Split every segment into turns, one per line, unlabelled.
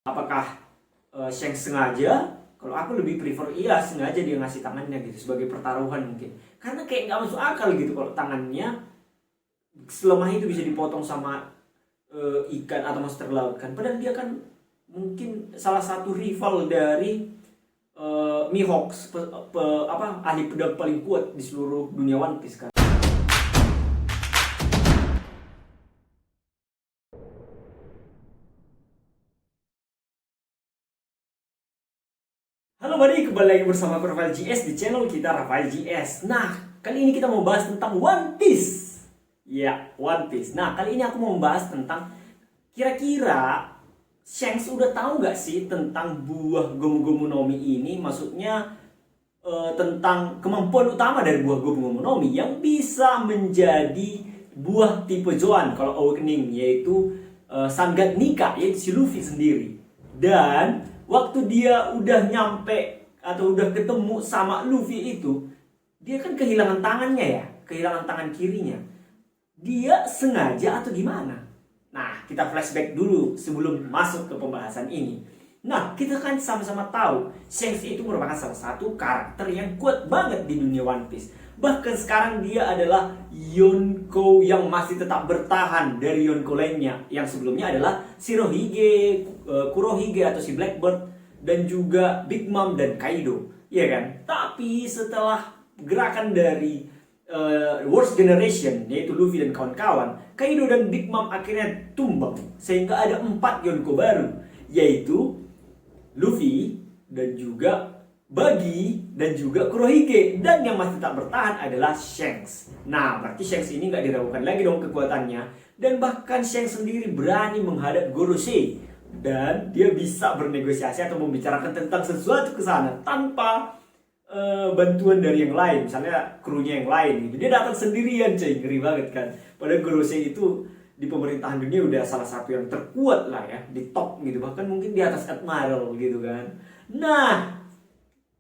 Apakah Shanks sengaja? Kalau aku lebih prefer iya sengaja dia ngasih tangannya gitu sebagai pertaruhan mungkin. Karena kayak nggak masuk akal gitu kalau tangannya selemah itu bisa dipotong sama ikan atau monster laut kan. Padahal dia kan mungkin salah satu rival dari Mihawks, ahli pedang paling kuat di seluruh dunia One Piece kan. Halo buddy, kembali lagi bersama aku Rafael GS di channel kita Rafael GS. Nah, kali ini kita mau bahas tentang One Piece. Ya, One Piece. Nah, kali ini aku mau membahas tentang kira-kira Shanks udah tahu nggak sih tentang buah Gomu Gomu no Mi ini? Maksudnya tentang kemampuan utama dari buah Gomu Gomu no Mi yang bisa menjadi buah tipe Zoan kalau Awakening, yaitu Sun God Nika, yaitu si Luffy sendiri. Dan waktu dia udah nyampe atau udah ketemu sama Luffy itu, dia kan kehilangan tangannya ya, kehilangan tangan kirinya. Dia sengaja atau gimana? Nah, kita flashback dulu sebelum masuk ke pembahasan ini. Nah, kita kan sama-sama tahu Shanks itu merupakan salah satu karakter yang kuat banget di dunia One Piece. Bahkan sekarang dia adalah Yonko yang masih tetap bertahan dari Yonko lainnya, yang sebelumnya adalah Shirohige, Kurohige atau si Blackbird, dan juga Big Mom dan Kaido, ya kan? Tapi setelah gerakan dari Worst Generation, yaitu Luffy dan kawan-kawan, Kaido dan Big Mom akhirnya tumbang, sehingga ada 4 Yonko baru, yaitu Luffy dan juga Buggy dan juga Kurohige, dan yang masih tak bertahan adalah Shanks. Nah, berarti Shanks ini nggak diragukan lagi dong kekuatannya, dan bahkan Shanks sendiri berani menghadap Gorosei, dan dia bisa bernegosiasi atau membicarakan tentang sesuatu ke sana tanpa bantuan dari yang lain, misalnya krunya yang lain gitu. Dia datang sendirian, coy, ngeri banget kan. Padahal Gorosei itu di pemerintahan dunia udah salah satu yang terkuat lah ya, di top gitu, bahkan mungkin di atas Admiral gitu kan. Nah,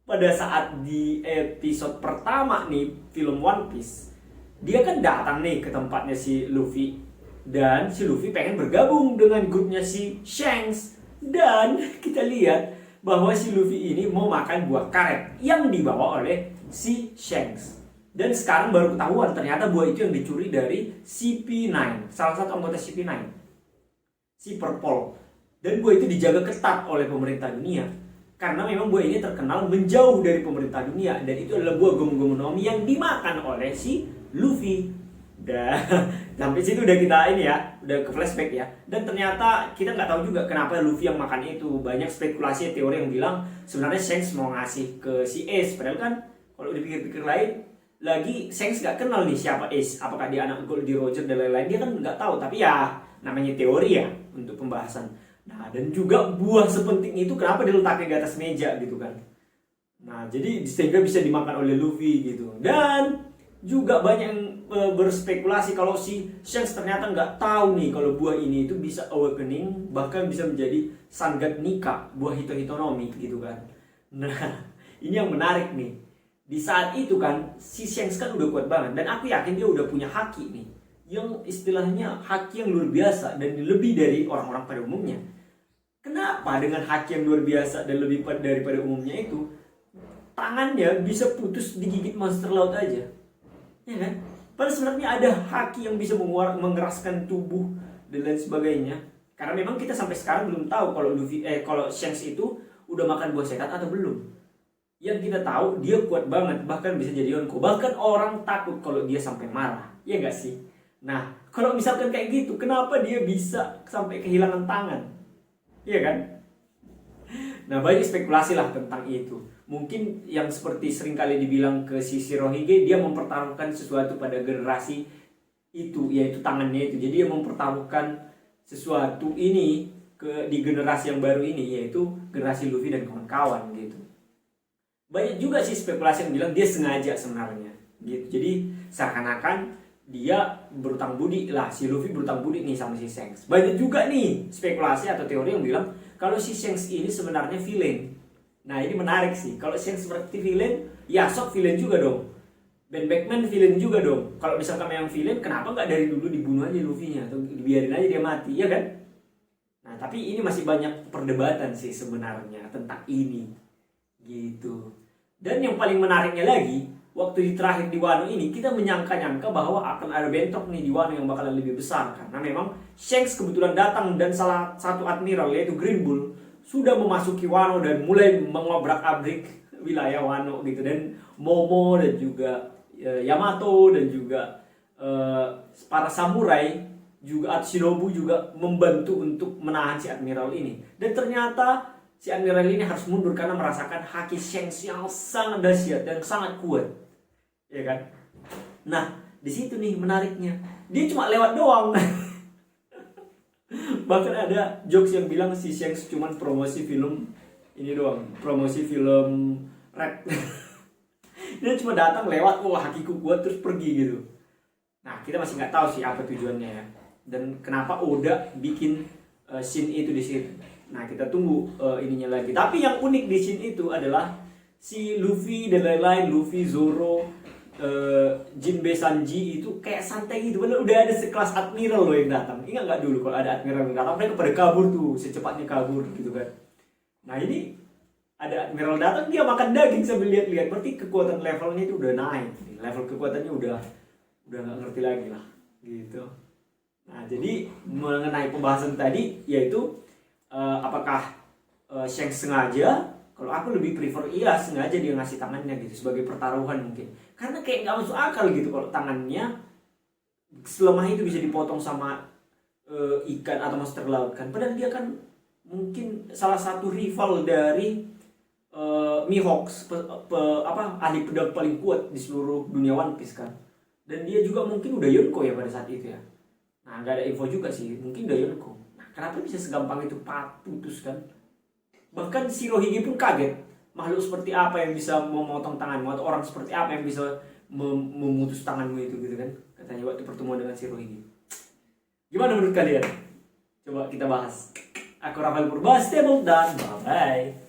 pada saat di episode pertama nih film One Piece, dia kan datang nih ke tempatnya si Luffy, dan si Luffy pengen bergabung dengan grupnya si Shanks. Dan kita lihat bahwa si Luffy ini mau makan buah karet yang dibawa oleh si Shanks. Dan sekarang baru ketahuan ternyata buah itu yang dicuri dari CP9, salah satu anggota CP9, si Purple. Dan buah itu dijaga ketat oleh pemerintah dunia, karena memang buah ini terkenal menjauh dari pemerintah dunia, dan itu adalah buah Gomu Gomu no Mi yang dimakan oleh si Luffy. Dan sampai situ udah kita ini ya, udah ke flashback ya. Dan ternyata kita nggak tahu juga kenapa Luffy yang makan itu. Banyak spekulasi teori yang bilang sebenarnya Shanks mau ngasih ke si Ace, padahal kan kalau dipikir-pikir lain lagi, Shanks nggak kenal nih siapa Ace, apakah dia anak Goldie Roger dan lain-lain, dia kan nggak tahu. Tapi ya namanya teori ya untuk pembahasan. Nah, dan juga buah sepenting itu kenapa diletakkan di atas meja gitu kan. Nah, jadi sehingga bisa dimakan oleh Luffy gitu. Dan juga banyak yang berspekulasi kalau si Shanks ternyata nggak tahu nih kalau buah ini itu bisa awakening, bahkan bisa menjadi Sun God Nika, buah Hito-Hito no Mi gitu kan. Nah, ini yang menarik nih. Di saat itu kan si Shanks kan udah kuat banget, dan aku yakin dia udah punya haki nih, yang istilahnya haki yang luar biasa dan lebih dari orang-orang pada umumnya. Kenapa dengan haki yang luar biasa dan lebih daripada umumnya itu tangannya bisa putus digigit monster laut aja, ya kan? Padahal sebenarnya ada haki yang bisa mengeraskan tubuh dan lain sebagainya. Karena memang kita sampai sekarang belum tahu kalau Shanks itu udah makan buah sekat atau belum. Yang kita tahu dia kuat banget, bahkan bisa jadi Yonko. Bahkan orang takut kalau dia sampai marah, ya nggak sih? Nah, kalau misalkan kayak gitu, kenapa dia bisa sampai kehilangan tangan? Iya kan? Nah, banyak spekulasi lah tentang itu. Mungkin yang seperti seringkali dibilang ke si Shirohige, dia mempertaruhkan sesuatu pada generasi itu, yaitu tangannya itu. Jadi dia mempertaruhkan sesuatu ini di generasi yang baru ini, yaitu generasi Luffy dan kawan-kawan gitu. Banyak juga sih spekulasi yang bilang dia sengaja sebenarnya gitu. Jadi seakan-akan dia berutang budi lah, si Luffy berutang budi nih sama si Shanks. Banyak juga nih spekulasi atau teori yang bilang kalau si Shanks ini sebenarnya villain. Nah, ini menarik sih. Kalau Shanks seperti villain, ya Sok villain juga dong. Ben Beckman villain juga dong. Kalau misalkan memang villain, kenapa nggak dari dulu dibunuh aja Luffy-nya atau dibiarin aja dia mati, ya kan? Nah, Nah, tapi ini masih banyak perdebatan sih sebenarnya tentang ini. Gitu. Dan yang paling menariknya lagi, waktu di terakhir di Wano ini kita menyangka-nyangka bahwa akan ada bentrok nih di Wano yang bakalan lebih besar, karena memang Shanks kebetulan datang dan salah satu admiral yaitu Green Bull sudah memasuki Wano dan mulai mengobrak-abrik wilayah Wano gitu. Dan Momo dan juga Yamato dan juga para samurai juga Shinobu juga membantu untuk menahan si admiral ini. Dan ternyata si admiral ini harus mundur karena merasakan haki Shanks yang sangat dahsyat dan sangat kuat, ya kan? Nah, di situ nih menariknya, dia cuma lewat doang. Bahkan ada jokes yang bilang si Shanks cuma promosi film ini doang, promosi film Red. Dia cuma datang lewat, wah hakiku kuat, terus pergi gitu. Nah, kita masih nggak tahu sih apa tujuannya ya, dan kenapa Oda bikin scene itu di situ. Nah, kita tunggu ininya lagi. Tapi yang unik di scene itu adalah si Luffy dan lain-lain, Luffy, Zoro, Jinbe, Sanji itu kayak santai gitu. Padahal udah ada sekelas admiral loh yang datang. Ingat nggak dulu kalau ada admiral yang datang, mereka pada kabur tuh, secepatnya kabur gitu kan. Nah, ini ada admiral datang, dia makan daging sambil lihat-lihat. Berarti kekuatan levelnya itu udah naik. Level kekuatannya udah nggak ngerti lagi lah gitu. Nah, jadi mengenai pembahasan tadi yaitu apakah Shanks sengaja? Kalau aku lebih prefer iya sengaja dia ngasih tangannya gitu sebagai pertaruhan mungkin. Karena kayak nggak masuk akal gitu kalau tangannya selemah itu bisa dipotong sama ikan atau monster laut kan. Padahal dia kan mungkin salah satu rival dari Mihawks, ahli pedang paling kuat di seluruh dunia One Piece kan. Dan dia juga mungkin udah Yonko ya pada saat itu ya. Nah, nggak ada info juga sih, mungkin udah Yonko. Nah, kenapa bisa segampang itu putus kan? Bahkan Shirohige pun kaget, makhluk seperti apa yang bisa memotong tanganmu, atau orang seperti apa yang bisa memutus tanganmu itu gitu kan, katanya waktu pertemuan dengan Shirohige. Gimana menurut kalian? Coba kita bahas. Aku Rafael Purba, stay dan bye bye.